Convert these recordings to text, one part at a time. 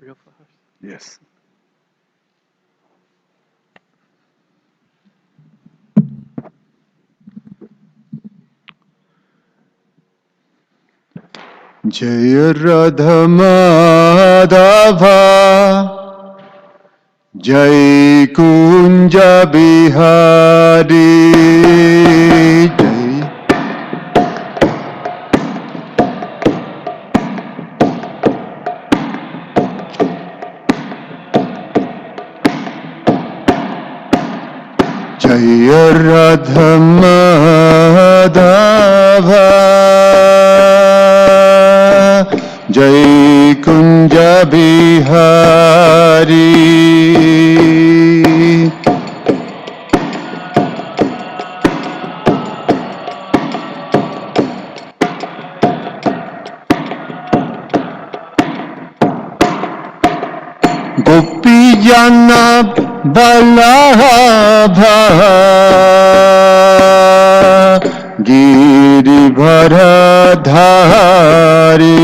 Real flowers. Yes. Jaya Radha Madhava Jai Kunja Bihari Jaya Radha Madhava Jai Kunja Bihari Gopi Jana Balabha Giribharadhari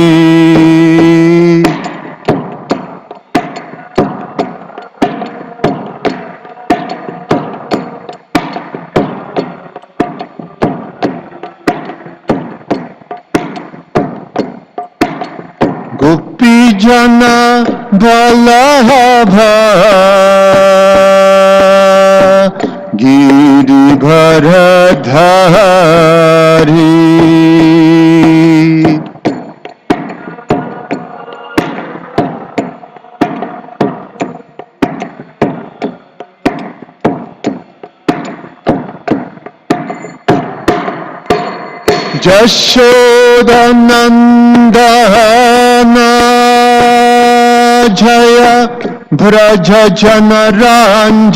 Gopi Jana Balabha Giribharadhari Jashodanandana Jaya Braja Janaranjana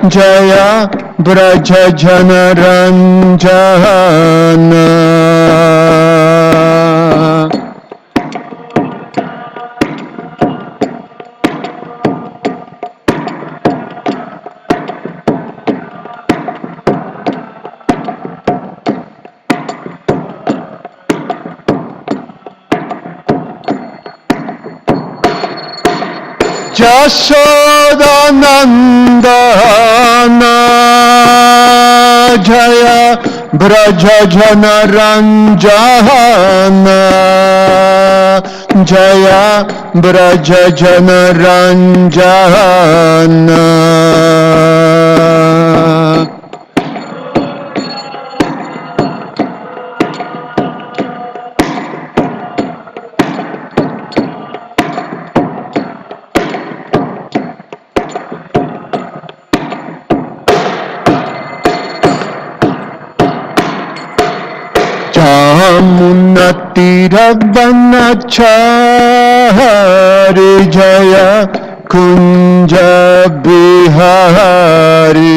Jaya Braja Janaranjana Jashodanandana Jaya Braja Janaranjana Jaya Braja Janaranjana Jamunatiravanachari Jaya Kunja Bihari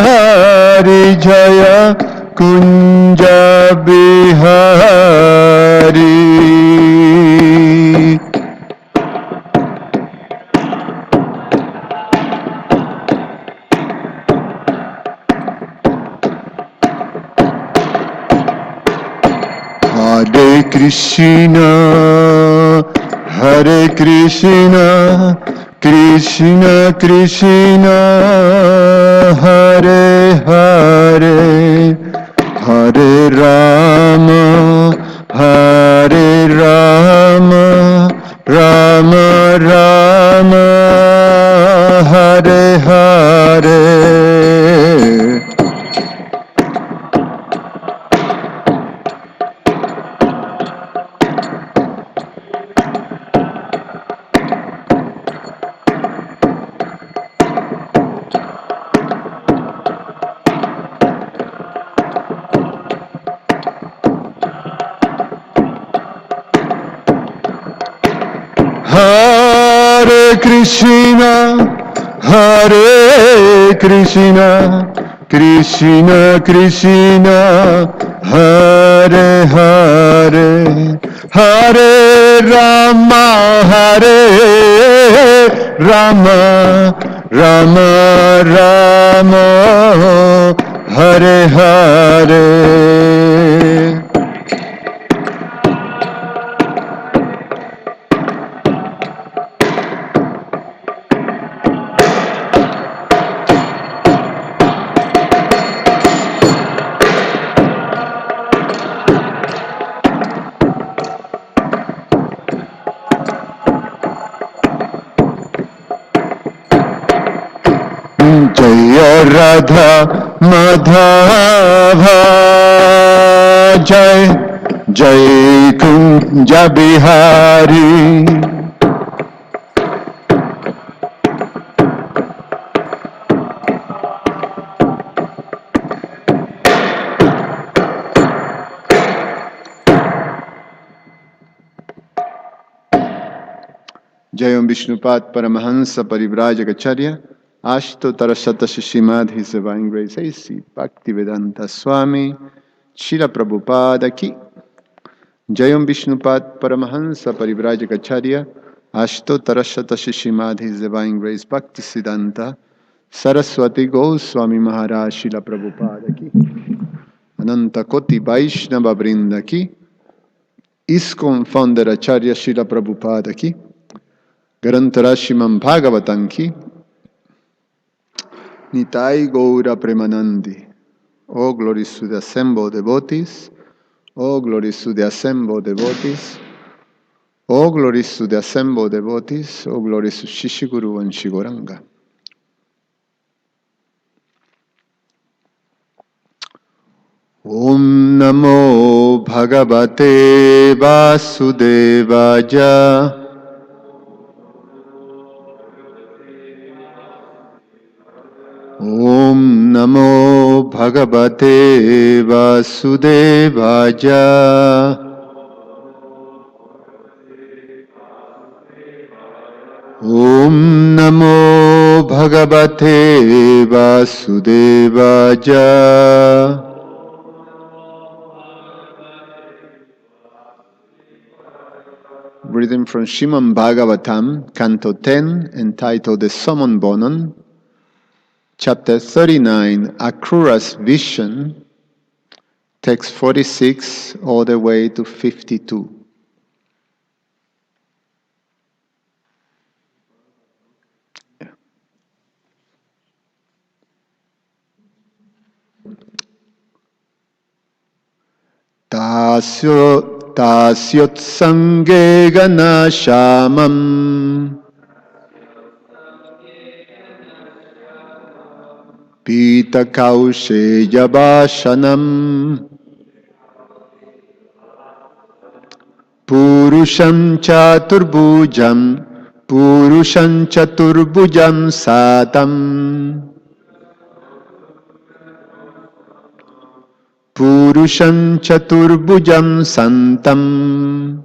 Jamunatiravanachari Jaya Kunja Bihari Hare Krishna Hare Krishna Krishna Krishna Hare Hare Hare Rama Hare Rama Rama Rama Hare Hare Hare Krishna, Hare Krishna, Krishna Krishna, Hare Hare, Hare Rama, Hare Rama, Rama Rama, Hare Hare. Jaya Radha Madhava, Jai Jai Kunja Bihari. Jayam Vishnupad Paramahansa Parivrajagacharya Ashto Tarasata Shishimad His Divine Grace A.C. Bhaktivedanta Swami Srila Prabhupada Ki Jayam Vishnupad Paramahansa Parivrajagacharya Ashto Tarasata Shishimad His Divine Grace Bhaktisiddhanta Saraswati Goswami Maharaj Srila Prabhupada Ki Ananta Koti Vaishnava Vrinda Ki ISKCON Founder Acharya Srila Prabhupada Ki Garantarashimam Bhagavatam Ki Nitai Gaura Premanandi. All glories to the assembled devotees. All glories to the assembled devotees. All glories to the assembled devotees. All glories to Shishiguru and Shigoranga. Om Namo Bhagavate Vasudevaya. Om Namo Bhagavate Vasudevaya. Om Namo Bhagavate Vasudevaya. Reading from Srimad Bhagavatam, Canto 10, entitled The Summon Bonon, Chapter 39, Akrura's Vision, text 46 all the way to 52. Tasyotsange ganashamam Pita kaushe yabashanam Purusham chaturbujam satam Purusham chaturbujam santam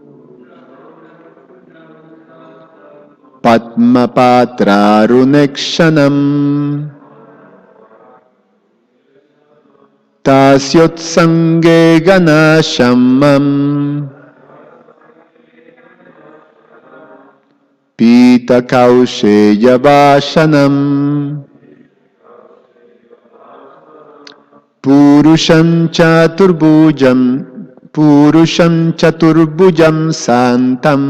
Padmapatrarunekshanam Tasyotsange ganashamam Pita kaushe yabashanam Purusham chaturbujam santam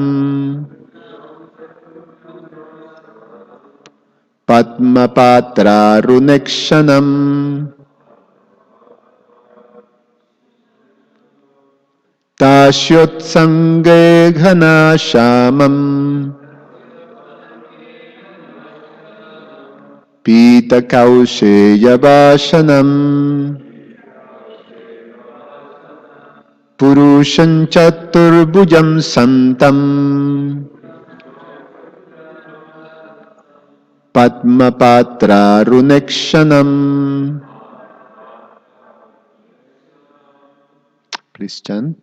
Padmapatrarunekshanam Tasyotsange ghanashamam Pita kaushe yabashanam Purusham chaturbujam santam Padmapatrarunekshanam. Please chant.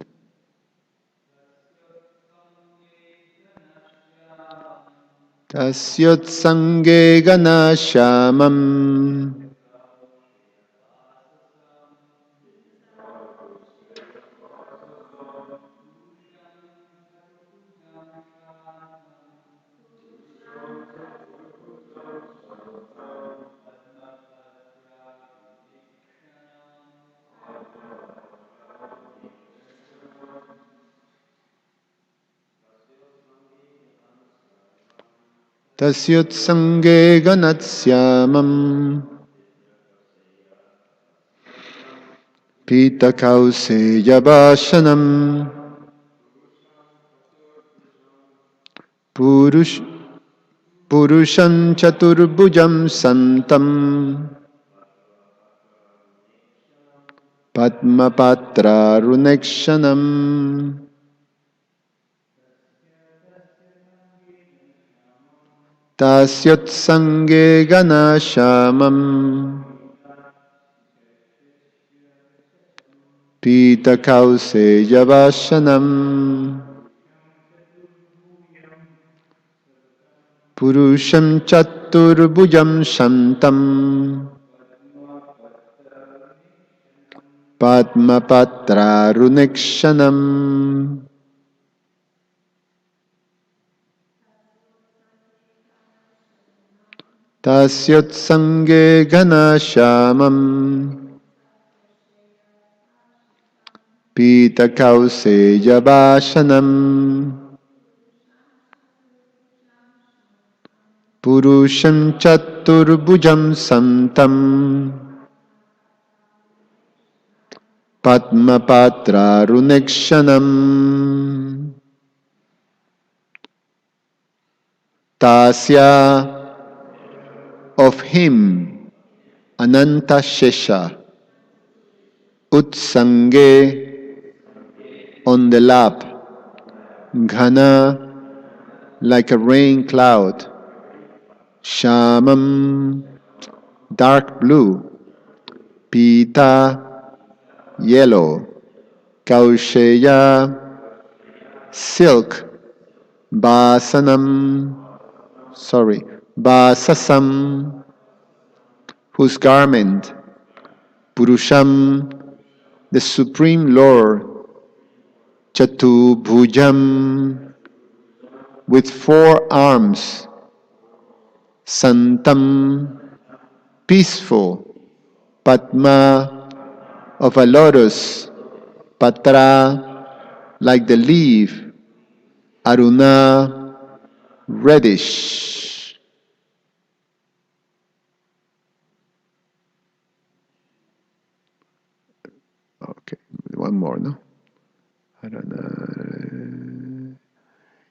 Tasyotsange ganashamam Tasyotsange ganatsyamam Pitakause yabashanam Purusham chaturbhujam santam Padmapatra runekshanam Tasyotsange ganashamam Pitakause yavashanam Purusham chaturbhujam shantam Padmapatra runekshanam Tasyotsange ganashamam Pitakause yavashanam Purusham chaturbhujam santam Padmapatra runekshanam Tasya of him Ananta Shesha Utsange on the lap Ghana like a rain cloud Shamam dark blue Pita yellow Kausheya silk Basasam whose garment Purusham the Supreme Lord Chatubhujam with 4 arms Santam peaceful Padma of a lotus Patra like the leaf Aruna reddish. Okay, one more, no?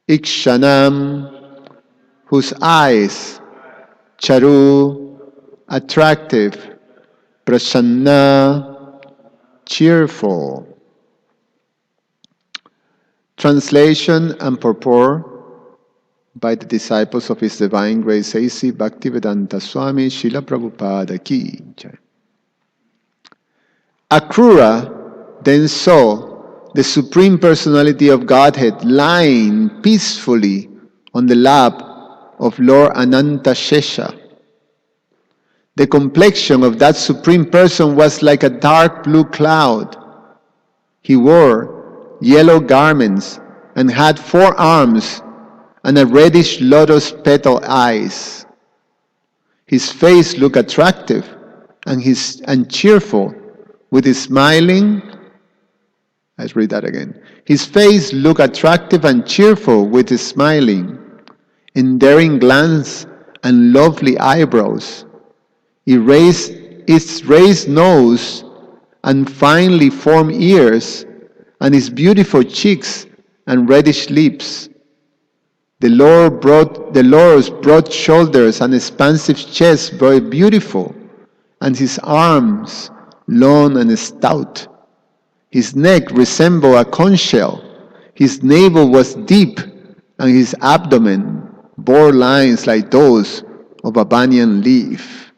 Ikshanam, whose eyes, Charu, attractive, Prasanna, cheerful. Translation and purport by the disciples of His Divine Grace A.C. Bhaktivedanta Swami Srila Prabhupada Ki Jai. Akrura then saw the Supreme Personality of Godhead lying peacefully on the lap of Lord Ananta Shesha. The complexion of that Supreme Person was like a dark blue cloud. He wore yellow garments and had 4 arms and a reddish lotus petal eyes. His face looked attractive and cheerful with his smiling. Let's read that again. His face looked attractive and cheerful with his smiling, endearing glance and lovely eyebrows. Its raised nose and finely formed ears, and his beautiful cheeks and reddish lips. The Lord's broad shoulders and expansive chest were beautiful, and his arms long and stout. His neck resembled a conch shell. His navel was deep, and his abdomen bore lines like those of a banyan leaf.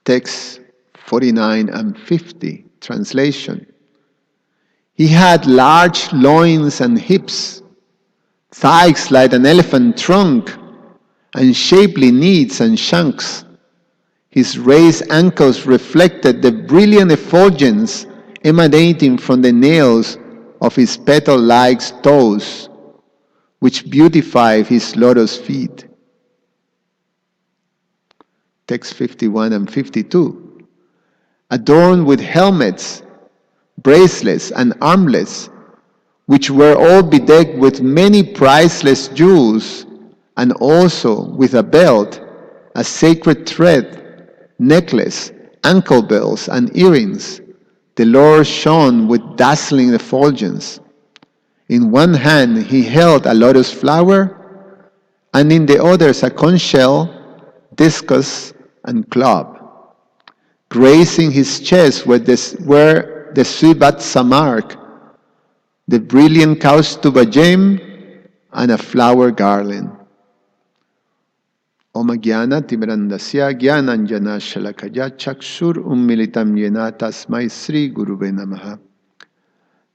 Text 49 and 50, translation. He had large loins and hips, thighs like an elephant trunk, and shapely knees and shanks. His raised ankles reflected the brilliant effulgence emanating from the nails of his petal-like toes, which beautified his lotus feet. Text 51 and 52. Adorned with helmets, bracelets, and armlets, which were all bedecked with many priceless jewels, and also with a belt, a sacred thread, necklace, ankle bells, and earrings. The Lord shone with dazzling effulgence. In one hand he held a lotus flower, and in the others a conch shell, discus, and club. Grazing his chest were the Srivatsa mark, the brilliant Kaustuba gem, and a flower garland. Om Jnana Timirandasya Jnananjana Shalakaya Chakshur Ummilitam Yena Tasmai Sri Guruve Namaha.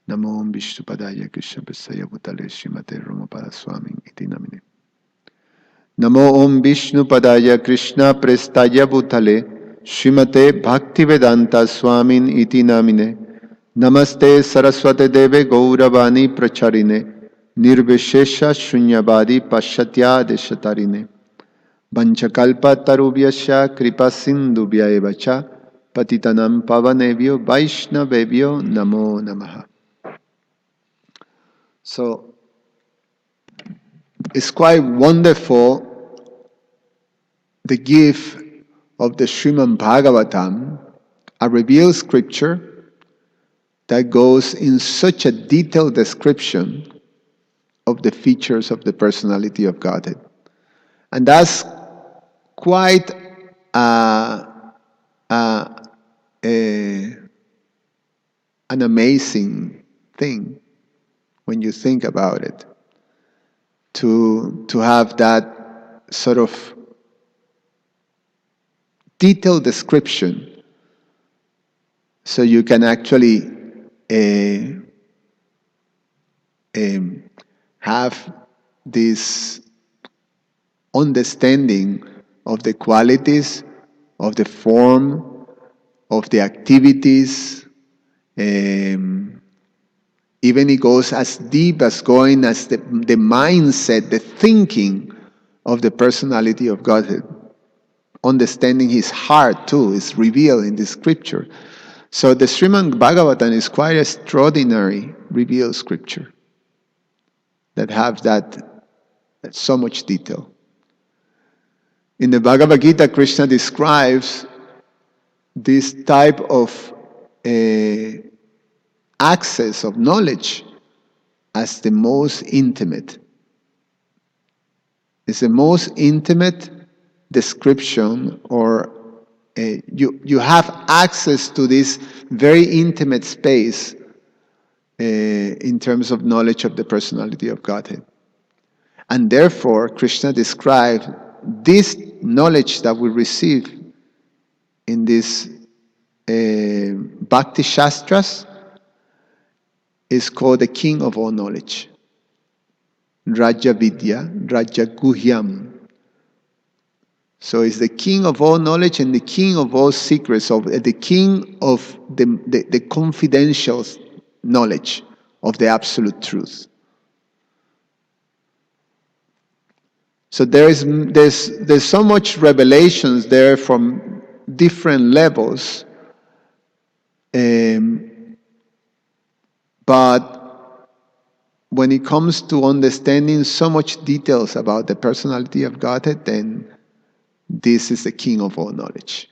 Namo Om Vishnupadaya Krishna Prasaya Bhutale Srimate Romapada Swami Iti Namine. Namo Om Vishnupadaya Krishna Prestaya Bhutale Srimate Bhaktivedanta Swamin Iti Namine. Namaste Saraswate Deve Gauravani Pracharine Nirvishesha Shunyavadi Pashatya Deshatarine Vanchakalpa Tarubhyasya Kripa Sindhubhya Evacha Patitanam Pavanebhyo Vaishnavebhyo Namo Namaha. So, it's quite wonderful, the gift of the Srimad Bhagavatam, a revealed scripture that goes in such a detailed description of the features of the personality of Godhead. And that's quite an amazing thing when you think about it, to have that sort of detailed description, so you can actually have this understanding of the qualities, of the form, of the activities. Even it goes as deep as going as the mindset, the thinking of the personality of Godhead. Understanding his heart too is revealed in the scripture. So the Srimad Bhagavatam is quite an extraordinary revealed scripture that have that so much detail. In the Bhagavad Gita, Krishna describes this type of access of knowledge as the most intimate. It's the most intimate description, or you have access to this very intimate space in terms of knowledge of the personality of Godhead. And therefore, Krishna described this knowledge that we receive in these Bhakti Shastras is called the king of all knowledge. Raja Vidya, Raja Guhyam. So it's the king of all knowledge and the king of all secrets, of the king of the confidential knowledge of the absolute truth. So there's so much revelations there from different levels, but when it comes to understanding so much details about the personality of Godhead, then this is the king of all knowledge.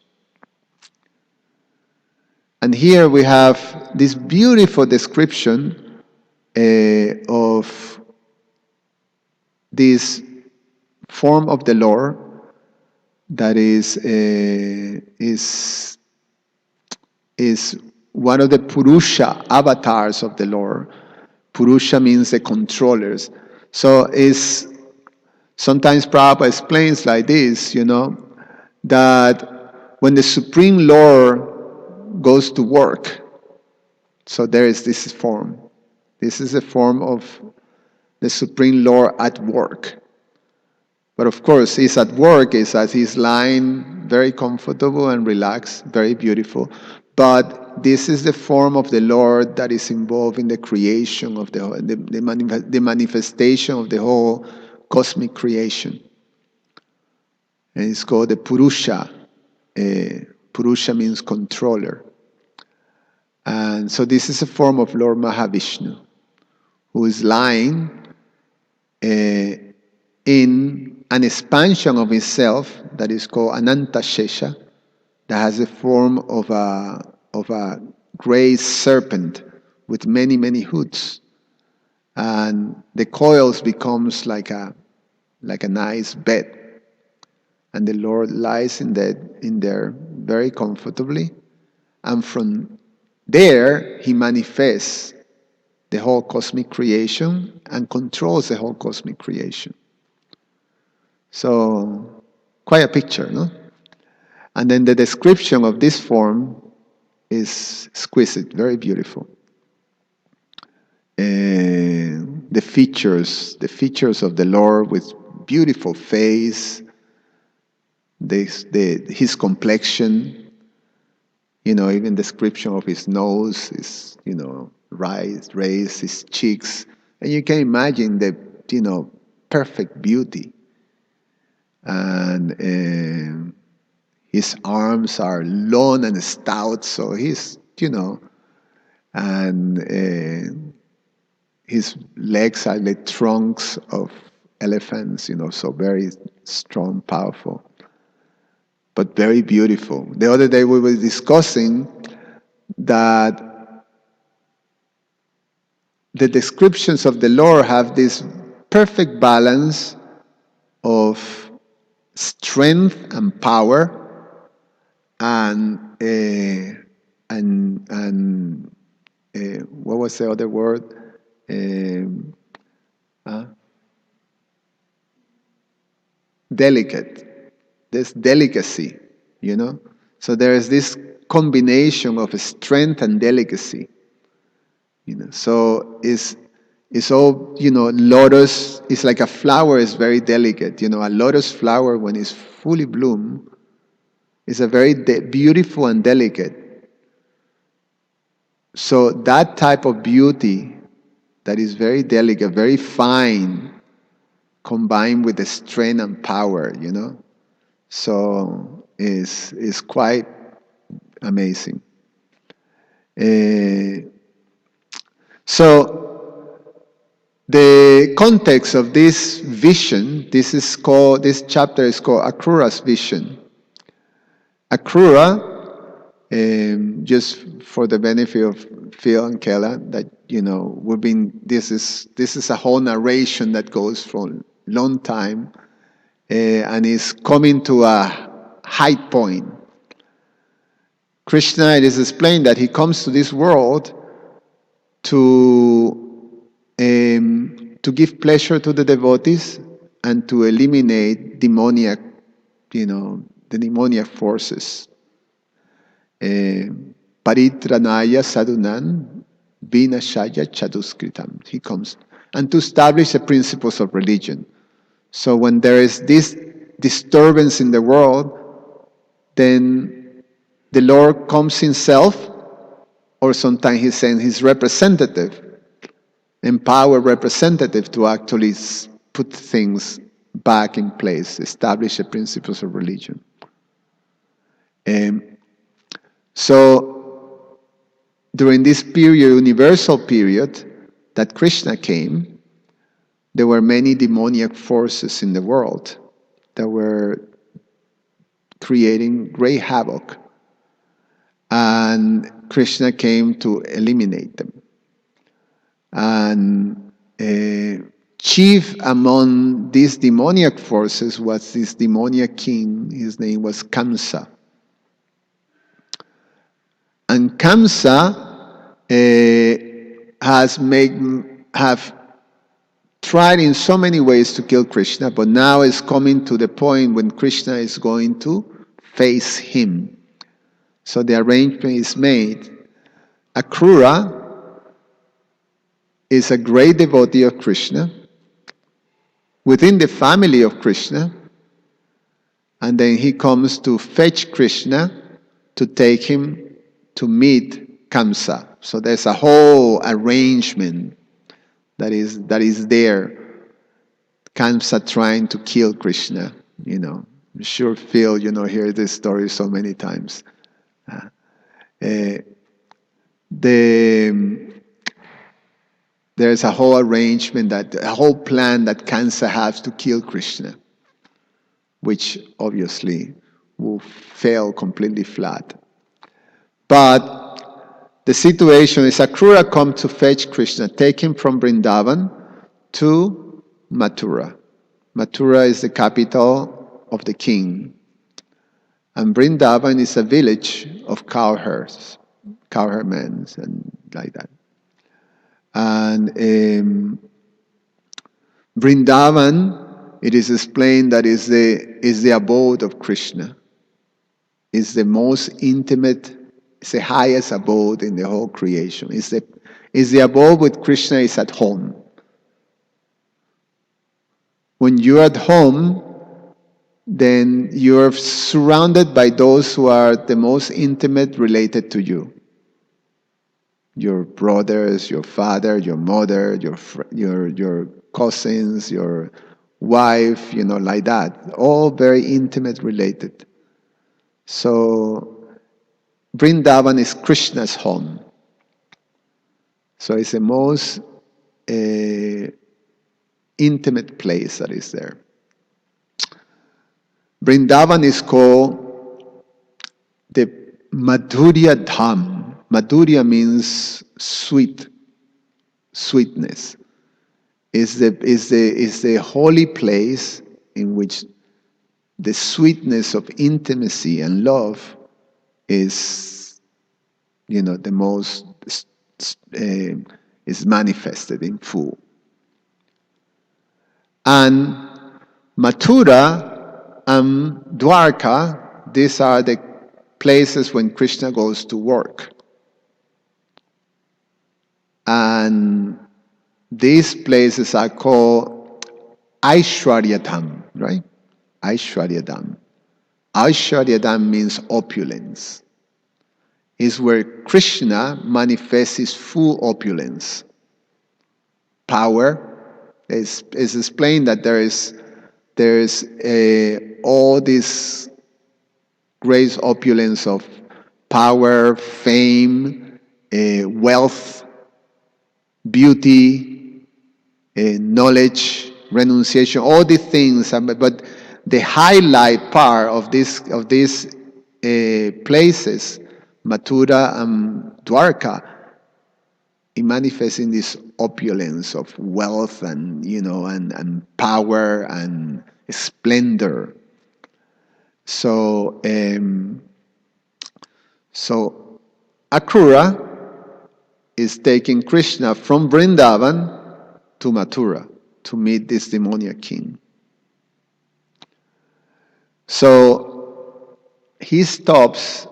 And here we have this beautiful description of this form of the Lord that is one of the Purusha avatars of the Lord. Purusha means the controllers. So sometimes Prabhupada explains like this, that when the Supreme Lord goes to work, so there is this form. This is a form of the Supreme Lord at work. But of course, he's at work, is as he's lying very comfortable and relaxed, very beautiful. But this is the form of the Lord that is involved in the creation of the manifestation of the whole cosmic creation. And it's called the Purusha. Purusha means controller. And so this is a form of Lord Mahavishnu, who is lying in an expansion of himself that is called Ananta Shesha, that has the form of a gray serpent with many, many hoods. And the coils becomes like a nice bed. And the Lord lies in there very comfortably. And from there, he manifests the whole cosmic creation and controls the whole cosmic creation. So, quite a picture, no? And then the description of this form is exquisite, very beautiful. The features of the Lord with beautiful face, his complexion, even description of his nose, his, raised, his cheeks. And you can imagine the, perfect beauty. And his arms are long and stout, so he's, and his legs are like trunks of elephants, so very strong, powerful, but very beautiful. The other day we were discussing that the descriptions of the Lord have this perfect balance of strength and power and what was the other word? Delicate. There's delicacy, So there is this combination of strength and delicacy. So it's all, lotus is like a flower is very delicate. A lotus flower when it's fully bloom is a very beautiful and delicate. So that type of beauty that is very delicate, very fine, combined with the strength and power, So is quite amazing. So the context of this vision, this chapter is called Akrura's vision. Akrura, just for the benefit of Phil and Kella, that this is a whole narration that goes for a long time, and is coming to a high point. Krishna, it is explained that he comes to this world to give pleasure to the devotees and to eliminate demoniac, the demoniac forces. Paritranaya sadhunan vinashaya chaduskritam. He comes. And to establish the principles of religion. So when there is this disturbance in the world, then the Lord comes himself, or sometimes he sends his representative, empowered representative, to actually put things back in place, establish the principles of religion. So during this period, universal period, that Krishna came, there were many demoniac forces in the world that were creating great havoc. And Krishna came to eliminate them. And chief among these demoniac forces was this demoniac king. His name was Kamsa. And Kamsa have tried in so many ways to kill Krishna, but now is coming to the point when Krishna is going to face him. So the arrangement is made. Akrura is a great devotee of Krishna, within the family of Krishna, and then he comes to fetch Krishna to take him to meet Kamsa. So there's a whole arrangement that is there. Kamsa trying to kill Krishna, I'm sure Phil, hear this story so many times. there's a whole arrangement, a whole plan that Kansa has to kill Krishna, which obviously will fail completely flat. But the situation is Akrura comes to fetch Krishna, take him from Vrindavan to Mathura. Mathura is the capital of the king. And Vrindavan is a village of cowherds, cowherdmen, and like that. And Vrindavan, it is explained that is the abode of Krishna. It's the most intimate, it's the highest abode in the whole creation. It's the abode with Krishna is at home. When you're at home, then you're surrounded by those who are the most intimate related to you. Your brothers, your father, your mother, your cousins, your wife, like that. All very intimate related. So Vrindavan is Krishna's home. So it's the most intimate place that is there. Vrindavan is called the Madhurya Dham. Madhurya means sweetness. Is the holy place in which the sweetness of intimacy and love is, the most is manifested in full. And Mathura and Dwarka, these are the places when Krishna goes to work. And these places are called Aishwaryadham, right? Aishwaryadham. Aishwaryadham means opulence. Is where Krishna manifests his full opulence. Power is explained that there is all this great opulence of power, fame, wealth, beauty, knowledge, renunciation, all these things. But the highlight part of these places, Mathura and Dwarka, it manifests in this opulence of wealth and and power and splendor. So Akrura is taking Krishna from Vrindavan to Mathura to meet this demoniac king. So he stops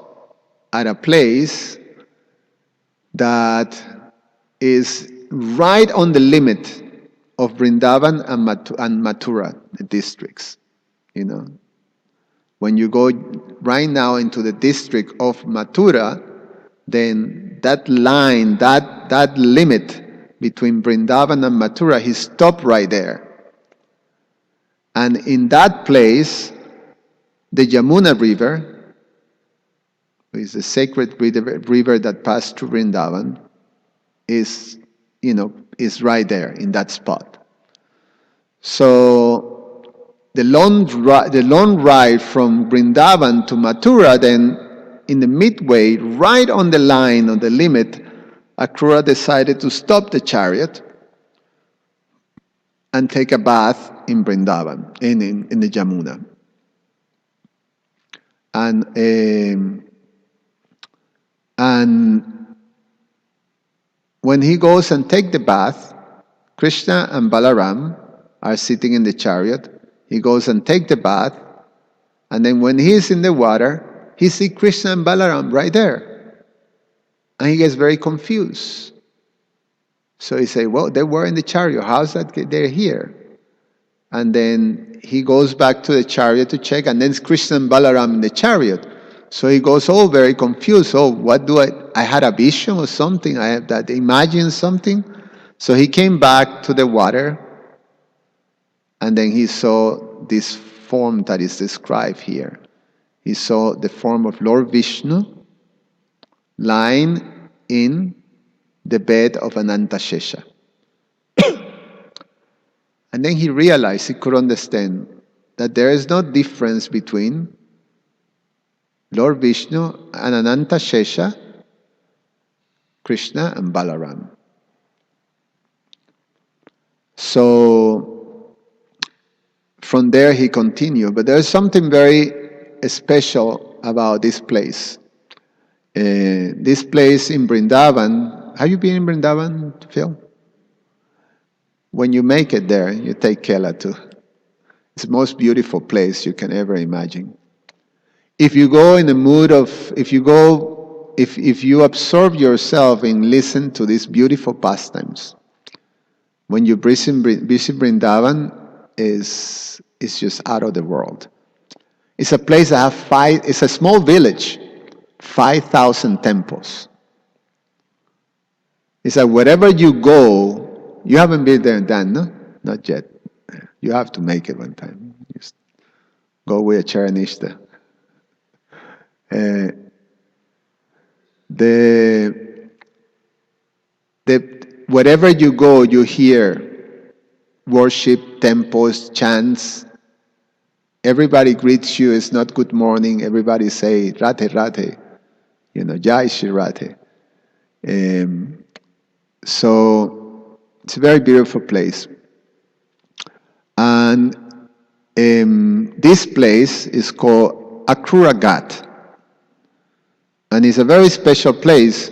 at a place that is right on the limit of Vrindavan and Mathura, the districts. When you go right now into the district of Mathura, then that line, that limit between Vrindavan and Mathura, he stopped right there. And in that place, the Yamuna River, which is the sacred river that passed through Vrindavan, is right there in that spot. So the long ride from Vrindavan to Mathura, then in the midway, right on the line, on the limit, Akrura decided to stop the chariot and take a bath in Vrindavan, in the Yamuna. And when he goes and takes the bath, Krishna and Balaram are sitting in the chariot. He goes and takes the bath, and then when he's in the water, he sees Krishna and Balaram right there. And he gets very confused. So he says, well, they were in the chariot. How's that they're here? And then he goes back to the chariot to check, and then it's Krishna and Balaram in the chariot. So he goes all very confused. Oh, what do I had a vision or something? I have that imagined something. So he came back to the water, and then he saw this form that is described here. He saw the form of Lord Vishnu lying in the bed of Anantashesha. And then he realized, he could understand that there is no difference between Lord Vishnu and Ananta Shesha, Krishna and Balaram. So from there he continued. But there's something very special about this place. This place in Vrindavan, have you been in Vrindavan, Phil? When you make it there, you take Kela too. It's the most beautiful place you can ever imagine. If you go in the mood of, if you absorb yourself and listen to these beautiful pastimes, when you visit Vrindavan, it's just out of the world. It's a place that it's a small village, 5,000 temples. It's like wherever you go, you haven't been there and done, no? Not yet. You have to make it one time. Just go with a Charanishta. Wherever you go, you hear worship, temples, chants. Everybody greets you. It's not good morning. Everybody say Radhe Radhe, Jai Shri Radhe. So it's a very beautiful place. And this place is called Akrura Ghat. And it's a very special place.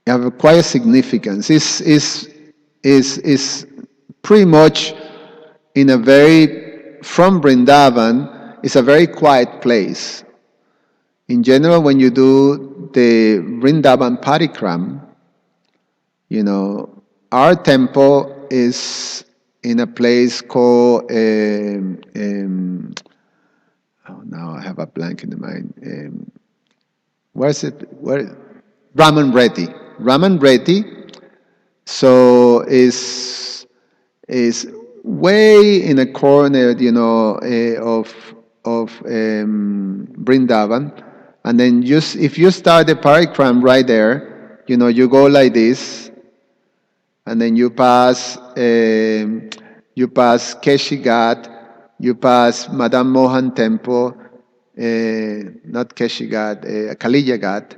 Have quite a significance. Is pretty much in a from Vrindavan, it's a very quiet place. In general, when you do the Vrindavan Parikram, our temple is in a place called, now I have a blank in the mind. Where's it? Raman Reddy. So is way in a corner, of Vrindavan, and then if you start the parikram right there, you go like this, and then you pass Keshi Ghat, you pass Madam Mohan Temple, not Keshi Ghat, Kaliya Ghat.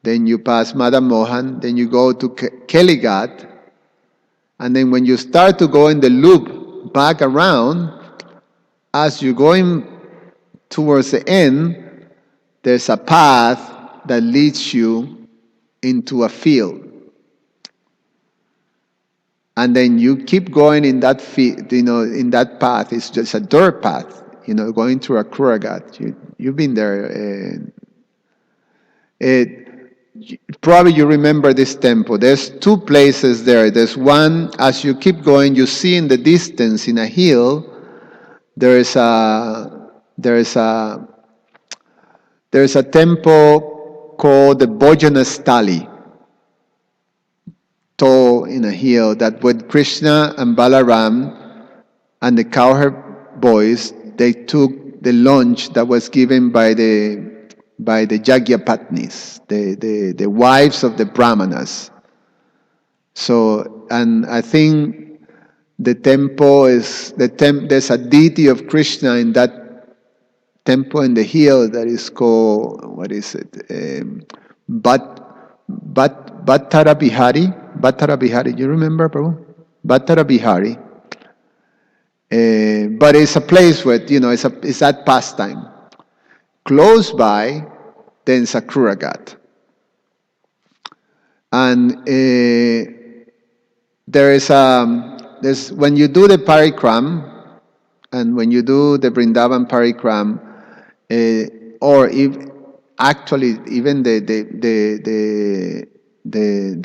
Then you pass Madam Mohan, then you go to Kelly Ghat, and then when you start to go in the loop back around, as you're going towards the end, there's a path that leads you into a field. And then you keep going in that field, in that path. It's just a dirt path, going through Akrura Ghat. You've been there. Probably you remember this temple. There's two places there. There's one, as you keep going, you see in the distance, in a hill, there's a temple called the Bhojanastali, tall in a hill, that when Krishna and Balaram and the cowherd boys, they took the lunch that was given by the Jagyapatnis, the wives of the Brahmanas. So, and I think the temple there's a deity of Krishna in that temple in the hill that is called, what is it? Bhattara Bihari, you remember, Prabhu? Bhattara Bihari. But it's a place where, it's that pastime. Close by, then Akrura Ghat. And there's when you do the parikram, and when you do the Vrindavan parikram, or actually even the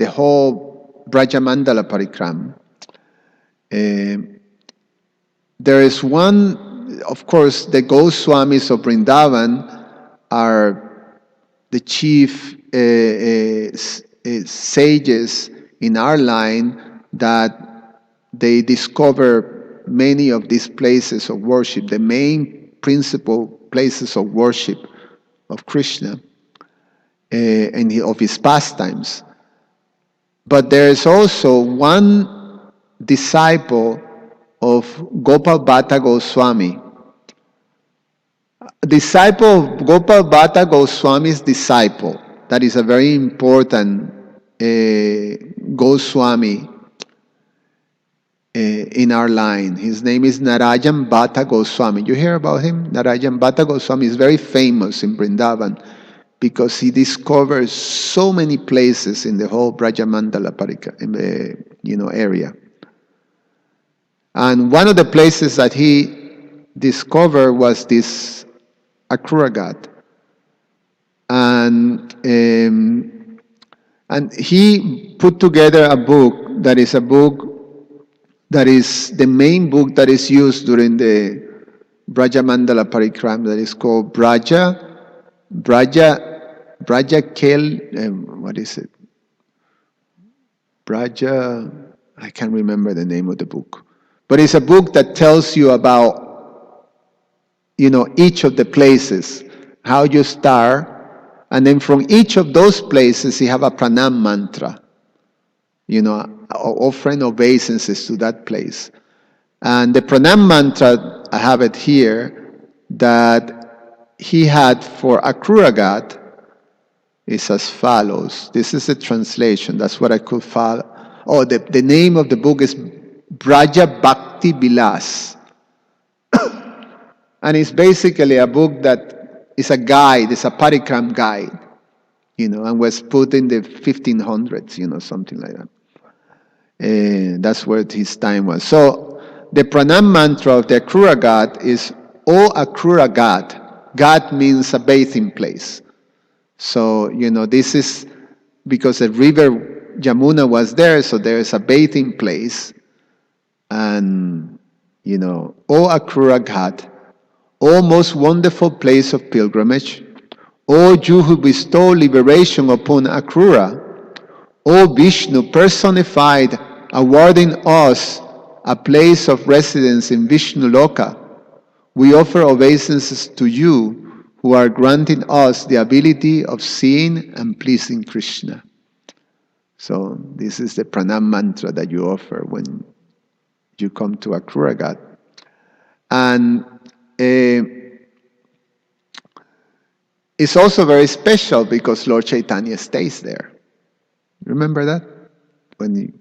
whole Brajamandala parikram, there is one, of course, the Goswamis of Vrindavan are the chief sages in our line, that they discover many of these places of worship, the main principal places of worship of Krishna and of his pastimes. But there is also one disciple of Gopal Bhatta Goswami. A disciple of Gopal Bhatta Goswami's disciple. That is a very important Goswami in our line. His name is Narayan Bhatta Goswami. You hear about him? Narayan Bhatta Goswami is very famous in Vrindavan because he discovers so many places in the whole Brajamandala area. And one of the places that he discovered was this Akrura Ghat. And he put together a book that is the main book that is used during the Brajamandala Parikram, that is called Braja Kel, what is it? Braja, I can't remember the name of the book. But it's a book that tells you about, each of the places, how you start, and then from each of those places you have a pranam mantra, offering obeisances to that place. And the pranam mantra, I have it here, that he had for Akrura Ghat is as follows. This is the translation. That's what I could follow. Oh, the name of the book is Braja Bhakti Vilas. And it's basically a book that is a guide, it's a parikram guide, and was put in the 1500s, something like that. That's where his time was. So the pranam mantra of the Akrura Ghat is O Akrura Ghat. Ghat means a bathing place. So, this is because the river Yamuna was there, so there is a bathing place. And, O Akrura Ghat, O most wonderful place of pilgrimage, O you who bestow liberation upon Akrura, O Vishnu personified, awarding us a place of residence in Vishnu Loka, we offer obeisances to you who are granting us the ability of seeing and pleasing Krishna. So this is the pranam mantra that you offer when you come to Akrura Ghat. And it's also very special because Lord Chaitanya stays there. Remember that? When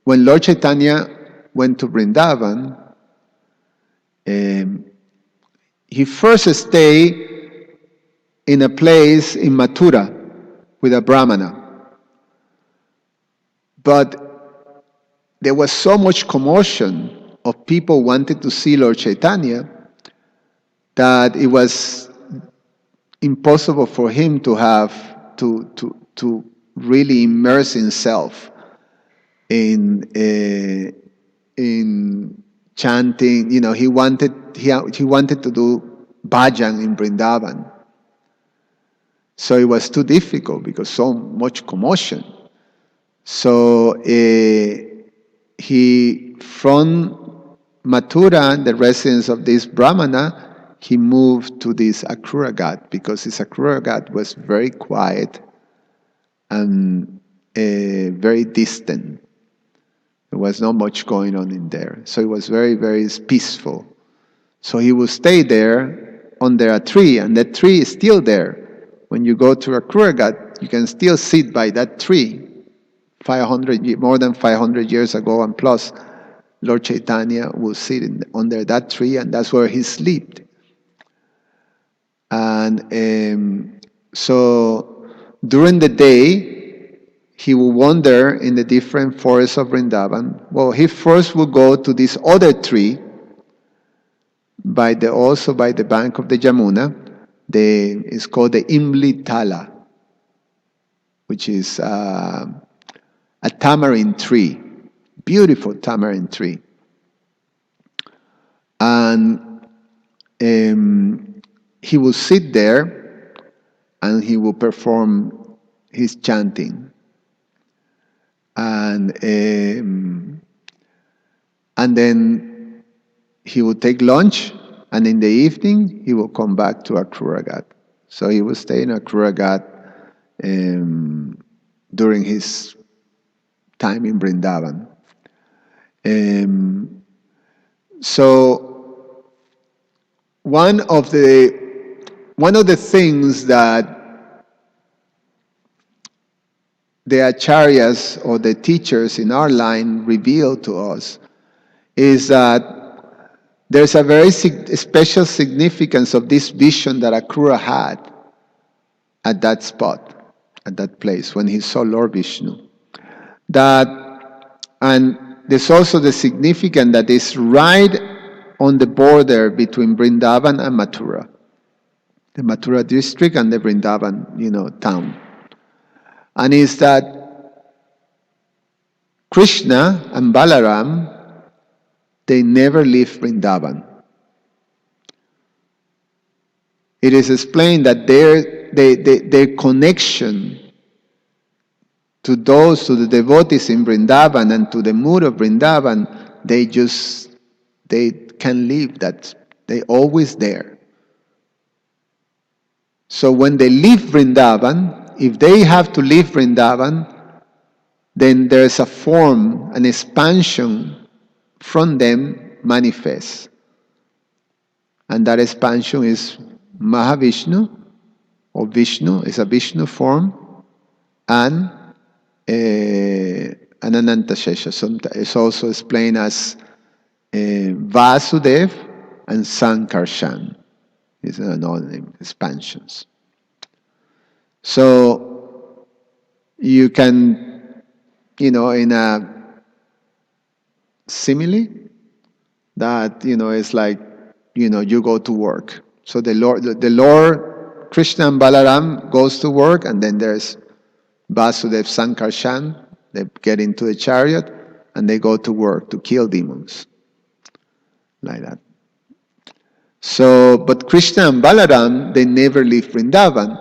Lord Chaitanya went to Vrindavan, he first stayed in a place in Mathura with a Brahmana. But there was so much commotion of people wanting to see Lord Chaitanya that it was impossible for him to have to really immerse himself in chanting. He wanted to do bhajan in Vrindavan. So it was too difficult because so much commotion. So he, from Mathura, the residence of this Brahmana, he moved to this Akrura Ghat because this Akrura Ghat was very quiet and very distant. There was not much going on in there. So it was very, very peaceful. So he would stay there under a tree, and that tree is still there. When you go to Akrura Ghat, you can still sit by that tree. More than 500 years ago and plus, Lord Chaitanya would sit under that tree, and that's where he slept. And so during the day, he will wander in the different forests of Vrindavan. Well, he first will go to this other tree, also by the bank of the Yamuna. It's called the Imli Tala, which is a tamarind tree, beautiful tamarind tree. And he will sit there and he will perform his chanting. And then he will take lunch, and in the evening he will come back to Akrura Ghat. So he will stay in Akrura Ghat during his time in Vrindavan. So one of the things that the acharyas or the teachers in our line reveal to us is that there's a very special significance of this vision that Akrura had at that spot, at that place, when he saw Lord Vishnu. And there's also the significance that is right on the border between Vrindavan and Mathura, the Mathura district and the Vrindavan, town. And is that Krishna and Balaram, they never leave Vrindavan. It is explained that their connection to the devotees in Vrindavan and to the mood of Vrindavan, they can leave that. They always there. So when they leave Vrindavan, if they have to leave Vrindavan, then there's a form, an expansion from them manifests. And that expansion is Mahavishnu, or Vishnu, is a Vishnu form, and Anantashesha. It's also explained as Vasudev and Sankarshan. These are another expansions. So you can, in a simile, that it's like you go to work. So the Lord Krishna and Balaram goes to work, and then there's Vasudev Sankarshan. They get into the chariot and they go to work to kill demons, like that. So, but Krishna and Balaram, they never leave Vrindavan.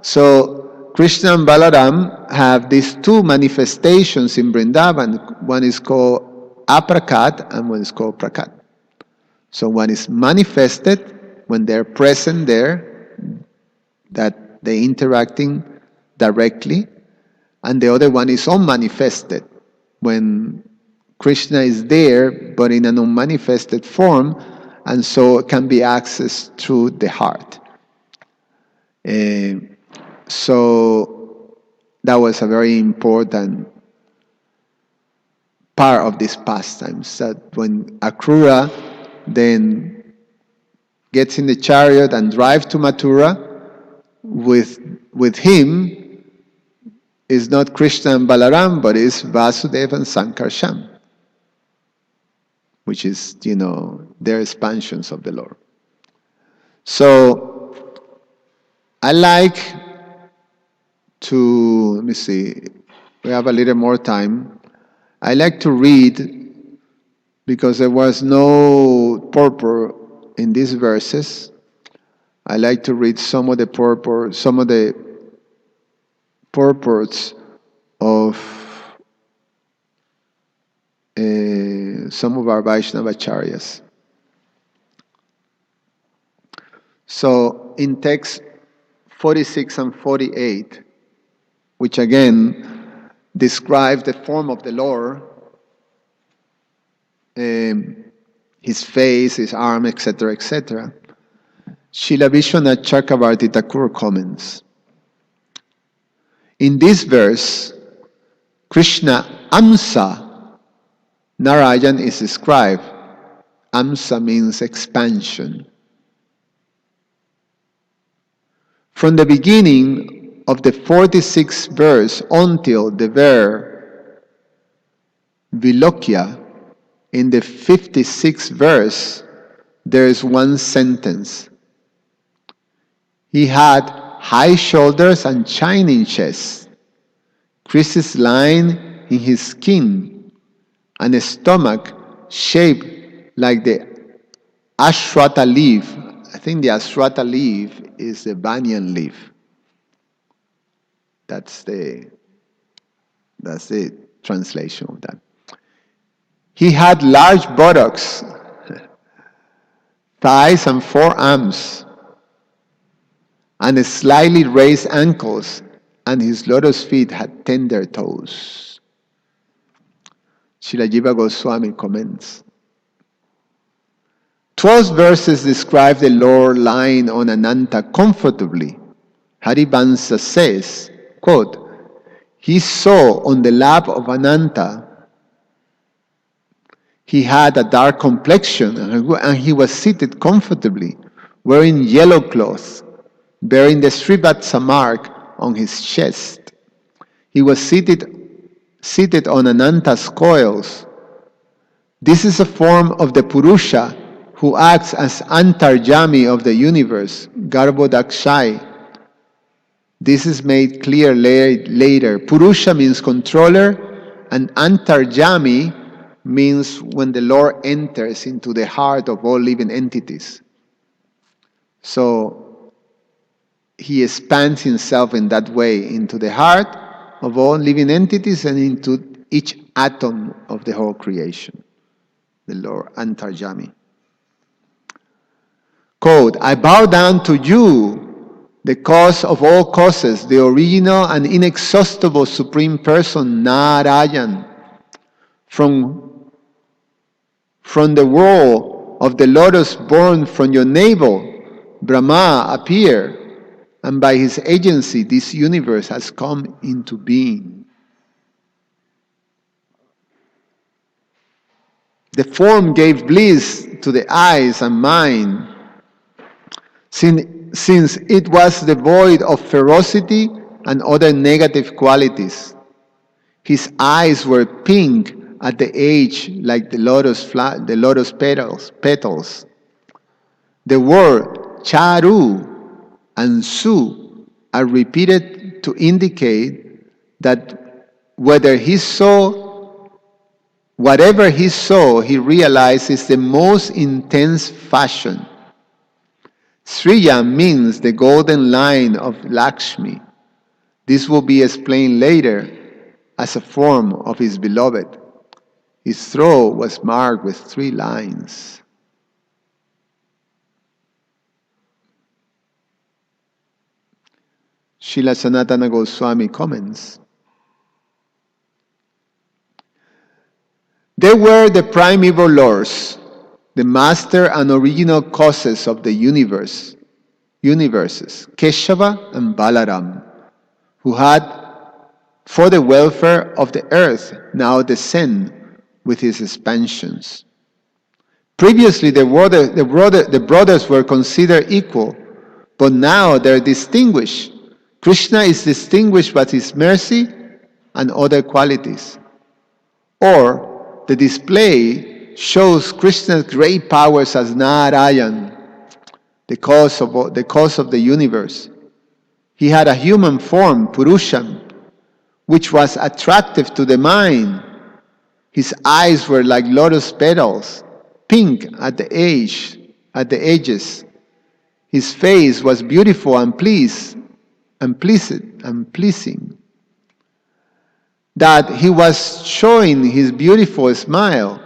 So Krishna and Balaram have these two manifestations in Vrindavan. One is called Aprakat and one is called Prakat. So one is manifested when they're present there, that they're interacting directly, and the other one is unmanifested, when Krishna is there but in an unmanifested form, and so it can be accessed through the heart. So that was a very important part of these pastimes, that when Akrura then gets in the chariot and drives to Mathura, with him is not Krishna and Balaram, but is Vasudeva and Sankarshan, which is, their expansions of the Lord. So I like to, let me see, we have a little more time. I like to read, because there was no purport in these verses. I like to read some of the purports of some of our Vaishnava acharyas. So in text 46 and 48, which again describe the form of the Lord, his face, his arm, etc., etc., Srila Vishwanath Chakravarti Thakur comments, in this verse, Krishna Amsa Narayan is described. Amsa means expansion. From the beginning of the 46th verse until the verse Vilokya, in the 56th verse, there is one sentence. He had high shoulders and shining chest, creases line in his skin, and a stomach shaped like the ashwata leaf. I think the ashwata leaf is the banyan leaf. That's the translation of that. He had large buttocks, thighs and forearms, and slightly raised ankles, and his lotus feet had tender toes. Srila Jiva Goswami comments. 12 verses describe the Lord lying on Ananta comfortably. Harivansa says, quote, he saw on the lap of Ananta, he had a dark complexion and he was seated comfortably, wearing yellow cloth, bearing the Srivatsa mark on his chest. He was seated on Ananta's coils. This is a form of the Purusha who acts as Antarjami of the universe, Garbhodakshai. This is made clear later. Purusha means controller, and Antarjami means when the Lord enters into the heart of all living entities. So he expands himself in that way into the heart of all living entities and into each atom of the whole creation. The Lord Antarjami. Quote, I bow down to you, the cause of all causes, the original and inexhaustible Supreme Person, Narayan. From the whirl of the lotus born from your navel, Brahma appeared, and by his agency this universe has come into being. The form gave bliss to the eyes and mind, since it was devoid of ferocity and other negative qualities. His eyes were pink at the edge like the lotus petals. The word charu and su are repeated to indicate that whatever he saw, he realized is the most intense fashion. Sriya means the golden line of Lakshmi. This will be explained later as a form of his beloved. His throat was marked with 3 lines. Srila Sanatana Goswami comments, they were the primeval lords, the master and original causes of the universes, Keshava and Balaram, who had, for the welfare of the earth, now descend with his expansions. Previously, the brothers were considered equal, but now they're distinguished. Krishna is distinguished by his mercy and other qualities. Or the display shows Krishna's great powers as Narayan, the cause of the universe. He had a human form, Purusham, which was attractive to the mind. His eyes were like lotus petals, pink at the edges. His face was beautiful and pleasing. That he was showing his beautiful smile,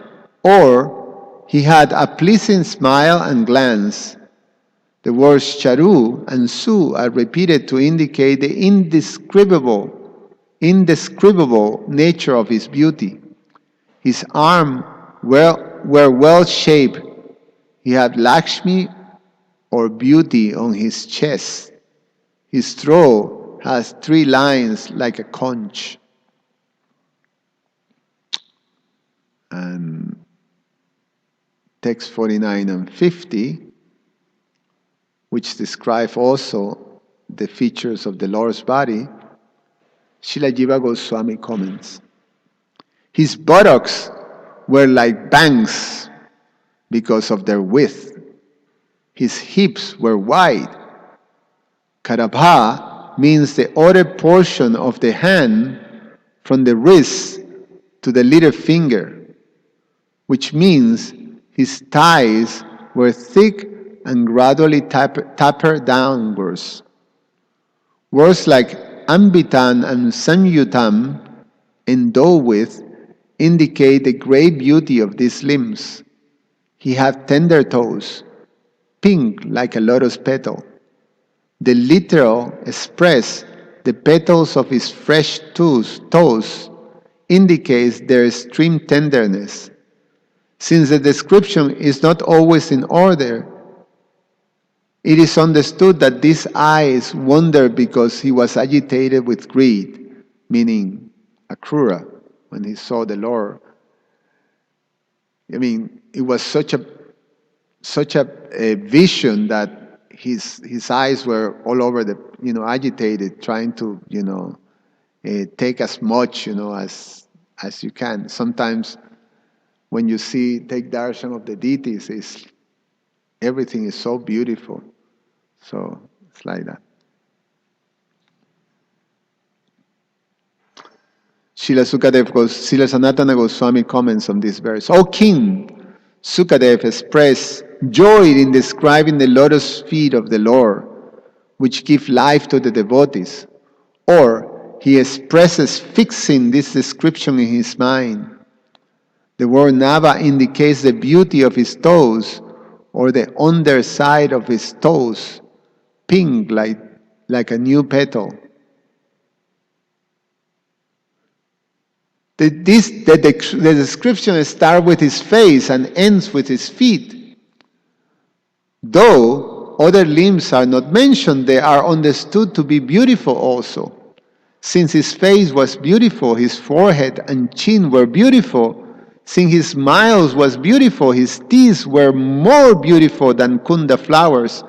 or he had a pleasing smile and glance. The words charu and su are repeated to indicate the indescribable nature of his beauty. His arms were well shaped. He had Lakshmi or beauty on his chest. His throat has 3 lines like a conch. And text 49 and 50, which describe also the features of the Lord's body, Srila Jiva Goswami comments, his buttocks were like banks because of their width. His hips were wide. Karabha means the other portion of the hand from the wrist to the little finger, which means his thighs were thick and gradually taper downwards. Words like ambitan and samyutam, endowed with, indicate the great beauty of these limbs. He had tender toes, pink like a lotus petal. The literal express the petals of his fresh toes indicates their extreme tenderness. Since the description is not always in order, it is understood that these eyes wondered because he was agitated with greed, meaning Akrura, when he saw the Lord. I mean, it was such a vision that his eyes were all over the, agitated, trying to, take as much, as you can. Sometimes when you take darshan of the deities, everything is so beautiful. So it's like that. Srila Sanatana Goswami comments on this verse. O King, Sukadev expressed joy in describing the lotus feet of the Lord, which give life to the devotees. Or he expresses fixing this description in his mind. The word Nava indicates the beauty of his toes, or the underside of his toes, pink like a new petal. The description starts with his face and ends with his feet. Though other limbs are not mentioned, they are understood to be beautiful also. Since his face was beautiful, his forehead and chin were beautiful. Since his smile was beautiful, his teeth were more beautiful than kunda flowers.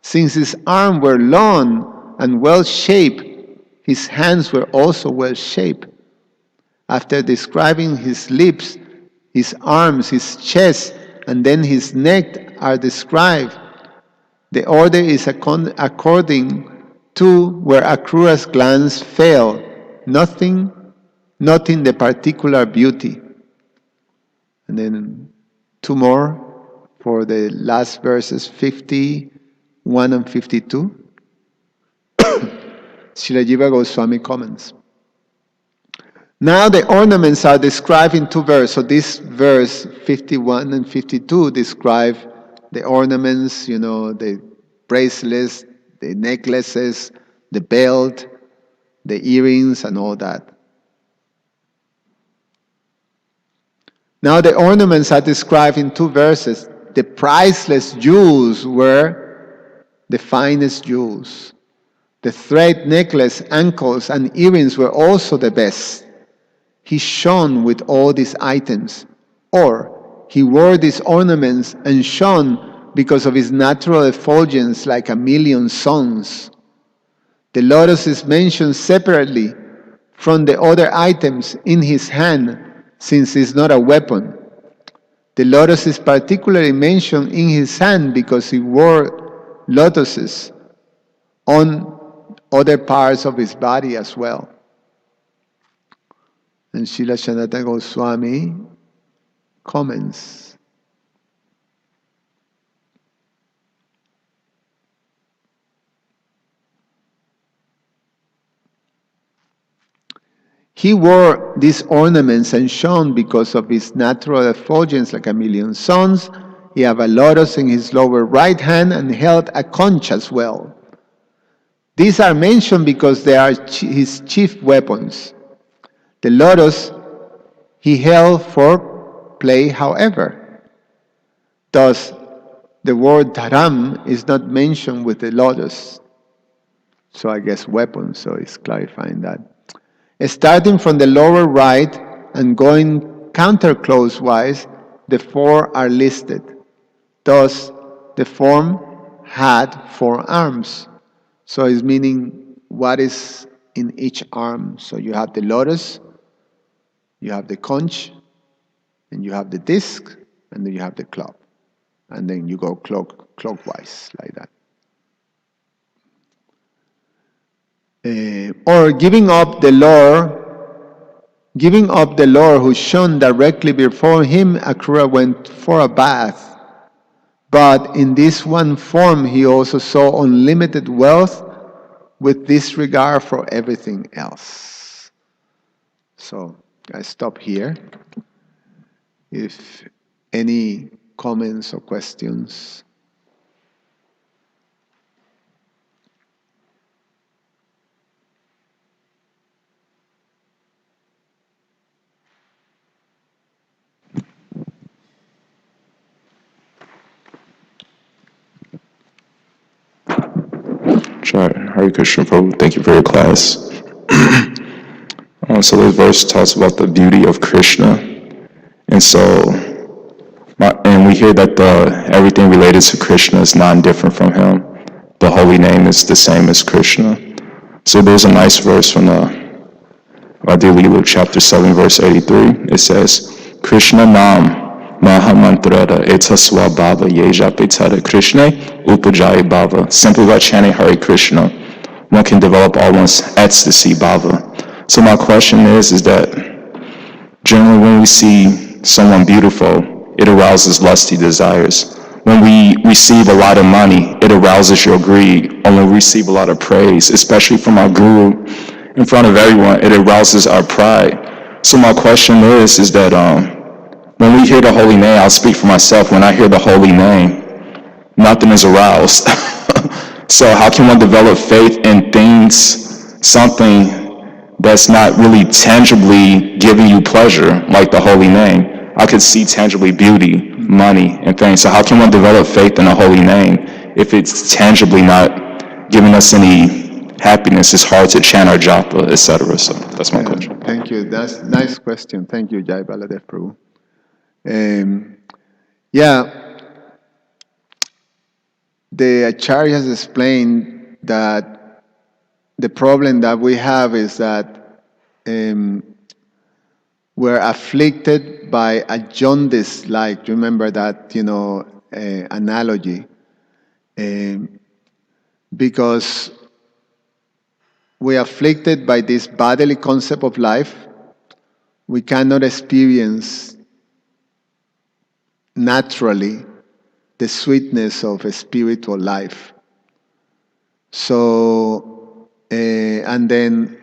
Since his arms were long and well-shaped, his hands were also well-shaped. After describing his lips, his arms, his chest, and then his neck are described, the order is according to where Akrura's glance fell, noting the particular beauty. And then two more for the last verses, 51 and 52. Srila Jiva Goswami comments. Now the ornaments are described in two verses. So this verse 51 and 52 describe the ornaments, the bracelets, the necklaces, the belt, the earrings, and all that. Now the ornaments are described in two verses. The priceless jewels were the finest jewels. The thread necklace, ankles, and earrings were also the best. He shone with all these items, or he wore these ornaments and shone because of his natural effulgence like a million suns. The lotus is mentioned separately from the other items in his hand, since it's not a weapon. The lotus is particularly mentioned in his hand because he wore lotuses on other parts of his body as well. And Srila Sanatana Goswami comments. He wore these ornaments and shone because of his natural effulgence like a million suns. He had a lotus in his lower right hand and held a conch as well. These are mentioned because they are his chief weapons. The lotus he held for play, however. Thus, the word dharam is not mentioned with the lotus. So I guess weapons, so it's clarifying that. Starting from the lower right and going counterclockwise, the four are listed. Thus, the form had 4 arms. So it's meaning what is in each arm. So you have the lotus, you have the conch, and you have the disc, and then you have the club. And then you go clockwise, like that. Or giving up the Lord who shone directly before him, Akrura went for a bath. But in this one form, he also saw unlimited wealth with disregard for everything else. So I stop here. If any comments or questions. Sure. Hare Krishna Prabhu, thank you for your class. So this verse talks about the beauty of Krishna, and and we hear that everything related to Krishna is non-different from him. The holy name is the same as Krishna. So there's a nice verse from the Luke chapter 7, verse 83. It says, Krishna Nam Mahamantrada Etaswa Bhava Yejapetara Krishna Upajaya Bhava. Simply by chanting Hare Krishna, one can develop all one's ecstasy bhava. So my question is that generally when we see someone beautiful, it arouses lusty desires. When we receive a lot of money, it arouses your greed. Or when we receive a lot of praise, especially from our guru, in front of everyone, it arouses our pride. So my question is that when we hear the holy name, I'll speak for myself, when I hear the holy name, nothing is aroused. So how can one develop faith in things, something that's not really tangibly giving you pleasure, like the holy name? I could see tangibly beauty, money, and things. So how can one develop faith in a holy name if it's tangibly not giving us any happiness? It's hard to chant our japa, etc. So that's my question. Thank you. That's a nice question. Thank you, Jai Baladev Prabhu. Yeah, the Acharya has explained that the problem that we have is that we're afflicted by a jaundice, like, remember that, analogy, because we are afflicted by this bodily concept of life. We cannot experience naturally the sweetness of a spiritual life. So, and then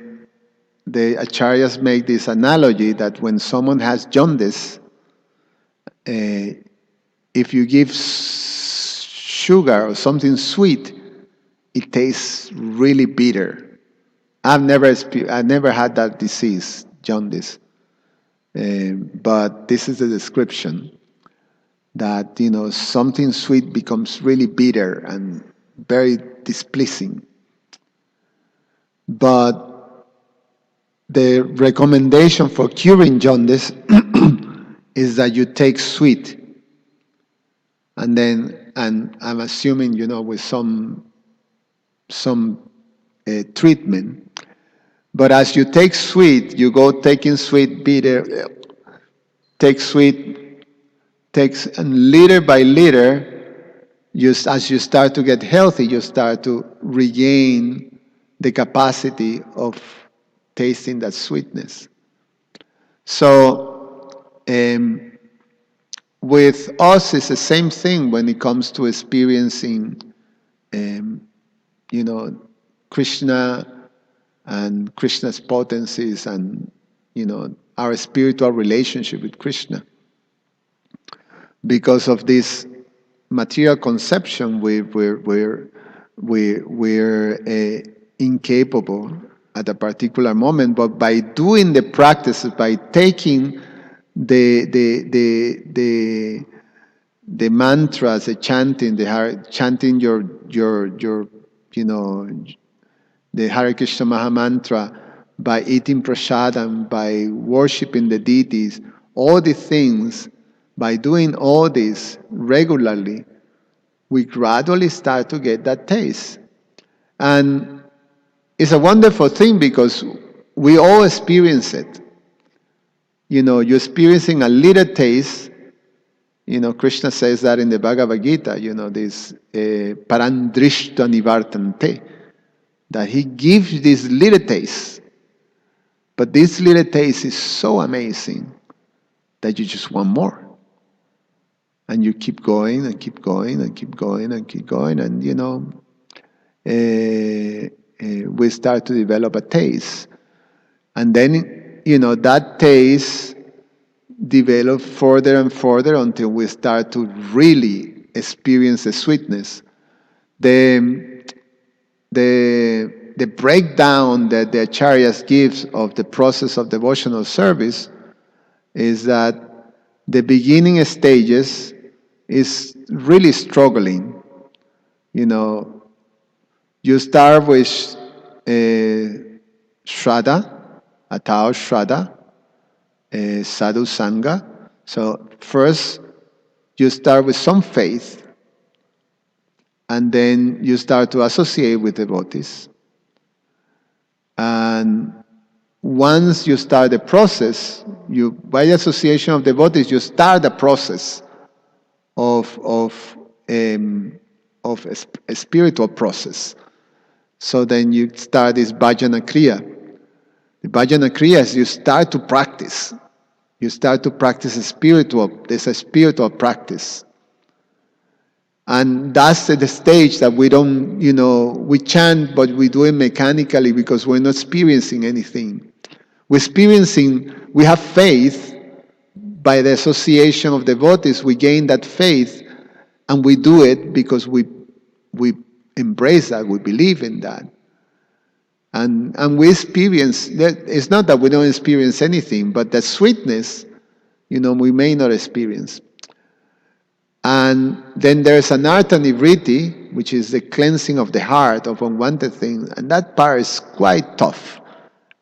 the acharyas make this analogy that when someone has jaundice, if you give sugar or something sweet, it tastes really bitter. I've never had that disease, jaundice, but this is the description that something sweet becomes really bitter and very displeasing. But the recommendation for curing jaundice is that you take sweet, and I'm assuming with some treatment. But as you take sweet, you go taking sweet, bitter, take sweet, and liter by liter, as you start to get healthy, you start to regain the capacity of tasting that sweetness. So with us, it's the same thing when it comes to experiencing, Krishna and Krishna's potencies and, our spiritual relationship with Krishna. Because of this material conception, we're incapable at a particular moment. But by doing the practices, by taking the mantras, the chanting, chanting your the Hare Krishna Maha Mantra, by eating prasadam, by worshiping the deities, all the things. By doing all this regularly, we gradually start to get that taste. And it's a wonderful thing because we all experience it. You're experiencing a little taste. Krishna says that in the Bhagavad Gita, this parandrishta nivartante, that he gives this little taste. But this little taste is so amazing that you just want more. And you keep going and keep going and keep going and keep going, and we start to develop a taste, and then that taste develops further and further until we start to really experience the sweetness. The breakdown that the acharyas gives of the process of devotional service is that the beginning stages is really struggling. You You start with Shraddha, Atao Shraddha, Sadhu Sangha. So first you start with some faith, and then you start to associate with devotees. And once you start the process, by association of devotees, you start the process of a spiritual process. So then you start this bhajana kriya. The bhajana kriya is you start to practice. You start to practice there's a spiritual practice. And that's at the stage that we don't, we chant, but we do it mechanically because we're not experiencing anything. We have faith by the association of devotees. We gain that faith, and we do it because we embrace that, we believe in that. And we experience, it's not that we don't experience anything, but the sweetness, we may not experience. And then there's an artha nivritti, which is the cleansing of the heart of unwanted things, and that part is quite tough.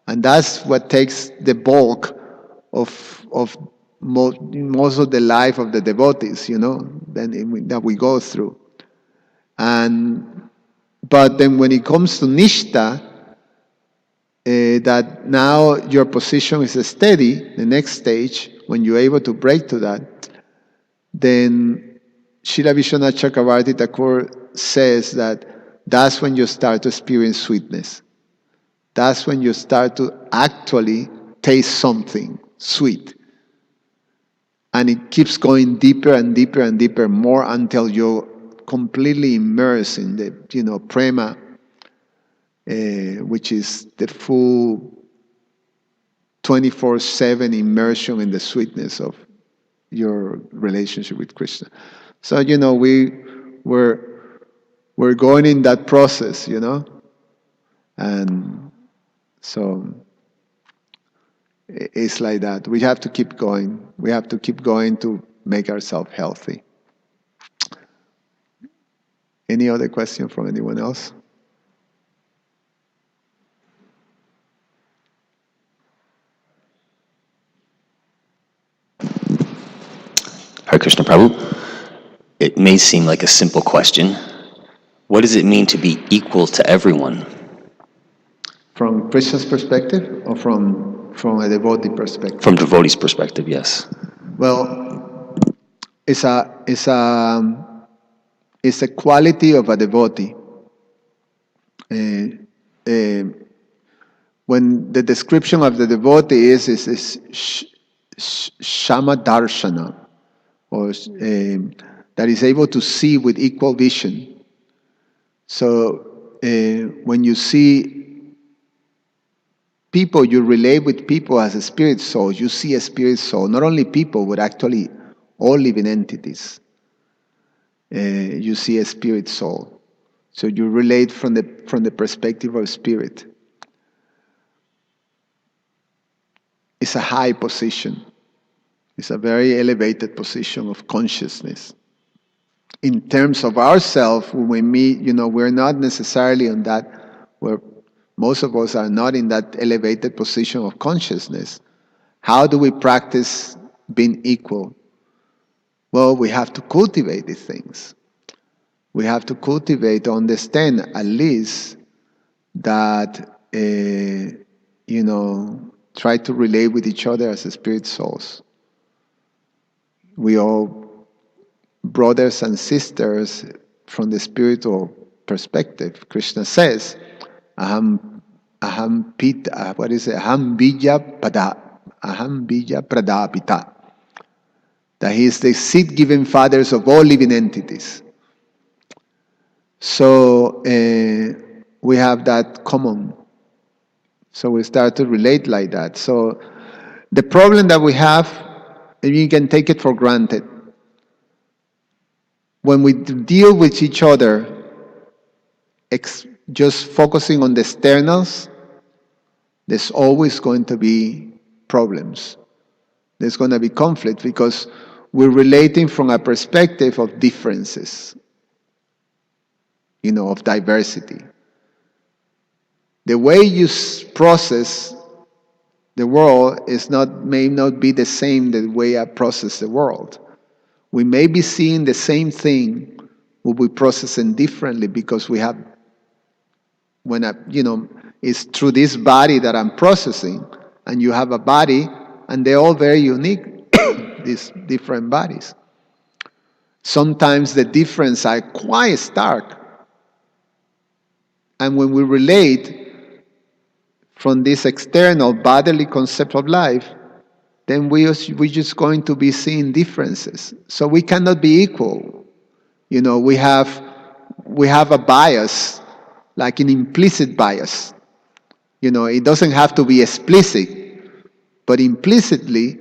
And that's what takes the bulk of most of the life of the devotees, that we go through. But then when it comes to nishta, that now your position is steady, the next stage, when you're able to break to that, then Srila Vishwanath Chakravarti Thakur says that that's when you start to experience sweetness. That's when you start to actually taste something sweet. And it keeps going deeper and deeper and deeper, more until you're completely immersed in the, prema, which is the full 24/7 immersion in the sweetness of your relationship with Krishna. So, we're going in that process, and so it's like that. We have to keep going. We have to keep going to make ourselves healthy. Any other question from anyone else? Hare Krishna Prabhu. It may seem like a simple question. What does it mean to be equal to everyone? From Krishna's perspective, or from a devotee perspective? From devotee's perspective, yes. Well, it's a quality of a devotee. When the description of the devotee is Shama Darshana, or that is able to see with equal vision. So when you see people, you relate with people as a spirit soul. You see a spirit soul, not only people, but actually all living entities. You see a spirit soul. So you relate from the perspective of spirit. It's a high position. It's a very elevated position of consciousness. In terms of ourselves, when we meet, we're not necessarily on that, where most of us are not in that elevated position of consciousness. How do we practice being equal? Well, we have to cultivate these things. We have to cultivate, to understand at least that, try to relate with each other as spirit souls. We all brothers and sisters from the spiritual perspective. Krishna says, Aham pita, what is it? Aham bija pradapita. That he is the seed-giving fathers of all living entities. So we have that common. So we start to relate like that. So the problem that we have, and you can take it for granted, when we deal with each other, just focusing on the externals, there's always going to be problems. There's going to be conflict because we're relating from a perspective of differences, of diversity. The way you process the world may not be the same the way I process the world. We may be seeing the same thing, but we process it differently because we have, it's through this body that I'm processing, and you have a body, and they're all very unique, these different bodies. Sometimes the differences are quite stark. And when we relate from this external bodily concept of life, then we're just going to be seeing differences. So we cannot be equal. We have a bias, like an implicit bias. It doesn't have to be explicit, but implicitly,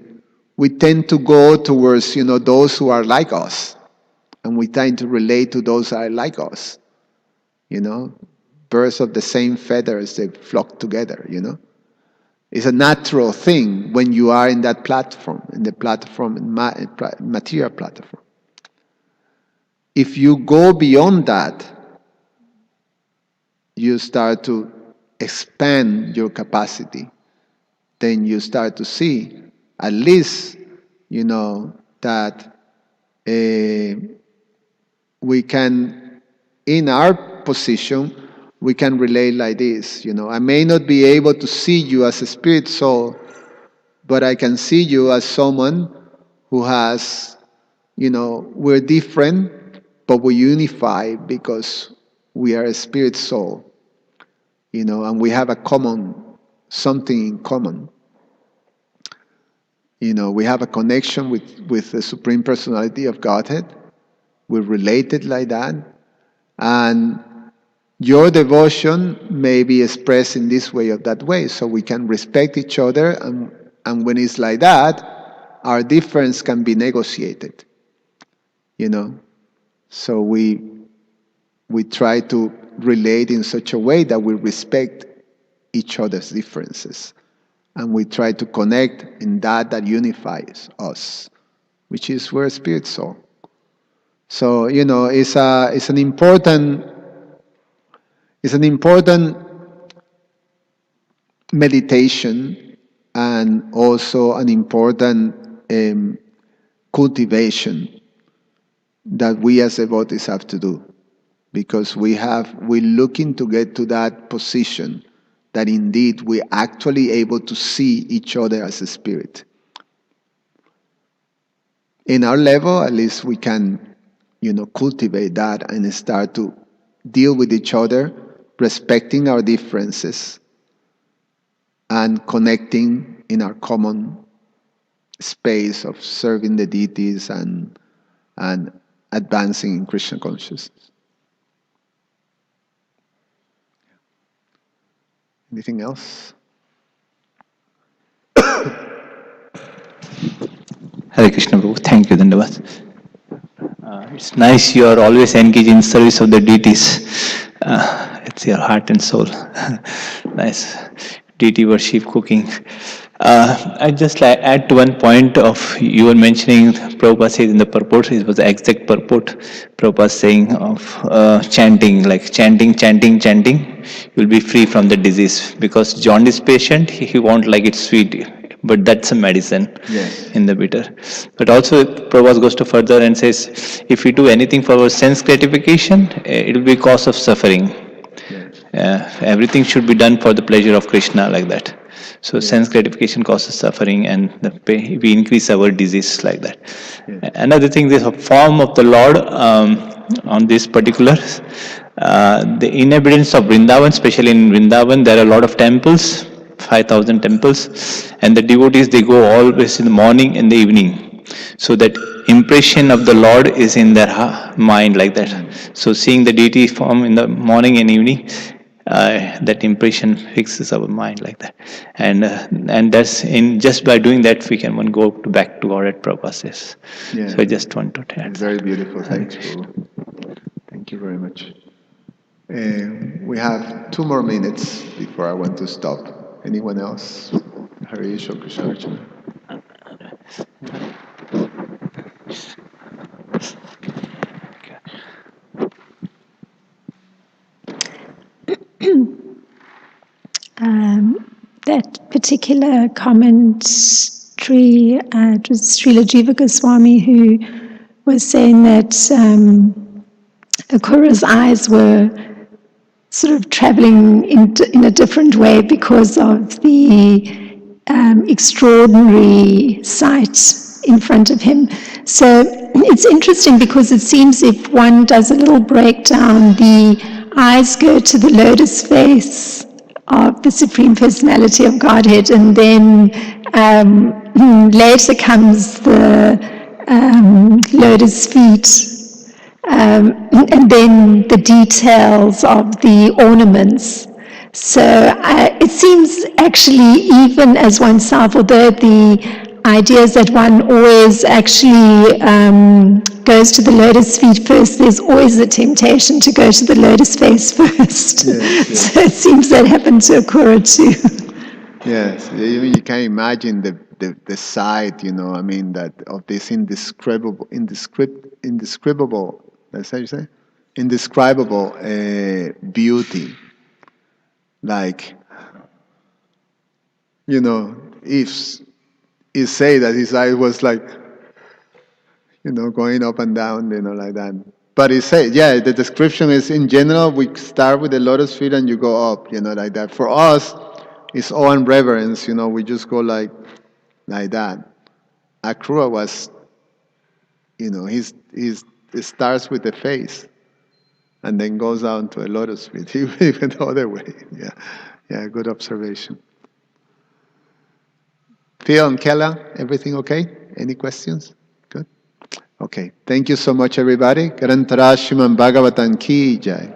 we tend to go towards, those who are like us. And we tend to relate to those who are like us. Birds of the same feathers, they flock together, It's a natural thing when you are in that platform, material platform. If you go beyond that, you start to expand your capacity. Then you start to see, at least, that we can, in our position, we can relate like this. I may not be able to see you as a spirit soul, but I can see you as someone who has, we're different, but we unify because we are a spirit soul, and we have something in common. We have a connection with the Supreme Personality of Godhead. We're related like that. And your devotion may be expressed in this way or that way, so we can respect each other, and when it's like that, our difference can be negotiated. So we try to relate in such a way that we respect each other's differences, and we try to connect in that unifies us, which is we're spirit soul. So it's an important meditation, and also an important cultivation that we as devotees have to do, because we're looking to get to that position that indeed we're actually able to see each other as a spirit. In our level, at least we can, cultivate that and start to deal with each other, respecting our differences, and connecting in our common space of serving the deities and advancing in Krishna consciousness. Anything else? Hare Krishna Prabhu, thank you, Dandavad. It's nice you are always engaged in service of the deities. It's your heart and soul. Nice. Deity worship, cooking. I just add to one point of you were mentioning, Prabhupada says in the purport, it was the exact purport, Prabhupada saying of chanting, like chanting, you'll be free from the disease. Because jaundice patient, he won't like it sweet, but that's a medicine. Yes. In the bitter. But also Prabhupada goes to further and says, if we do anything for our sense gratification, it will be cause of suffering. Yes. Everything should be done for the pleasure of Krishna, like that. So sense gratification causes suffering, and we increase our disease like that. Yes. Another thing, this form of the Lord on this particular, the inhabitants of Vrindavan, especially in Vrindavan, there are a lot of temples, 5,000 temples, and the devotees, they go always in the morning and the evening. So that impression of the Lord is in their mind like that. So seeing the deity form in the morning and evening, that impression fixes our mind like that, and that's in just by doing that we can go back to Godhead, Prabhupada says. Yeah. So I just want to add. Very beautiful. Thanks, Prabhu. Thank you very much. We have 2 more minutes before I want to stop. Anyone else? Harish or Krishna Archana? that particular commentary, it was Srila Jiva Goswami who was saying that Akura's eyes were sort of traveling in a different way because of the extraordinary sight in front of him. So it's interesting because it seems if one does a little breakdown, the eyes go to the lotus face of the Supreme Personality of Godhead, and then later comes the lotus feet, and then the details of the ornaments. So it seems actually, even as oneself, although the idea is that one always actually goes to the lotus feet first, there's always a temptation to go to the lotus face first. Yes. So it seems that happened to Akura too. Yes, you can imagine the sight, I mean, that of this indescribable, that's how you say? Indescribable beauty. Like, if he say that his eye was like, going up and down, like that. But he said, the description is in general, we start with the lotus feet and you go up, like that. For us, it's awe and reverence, we just go like that. Akrura was, it starts with the face and then goes down to a lotus feet. He went the other way. Yeah, good observation. Phil and Kella, everything okay? Any questions? Good. Okay, thank you so much, everybody. Karantarashiman Bhagavatam Ki Jai.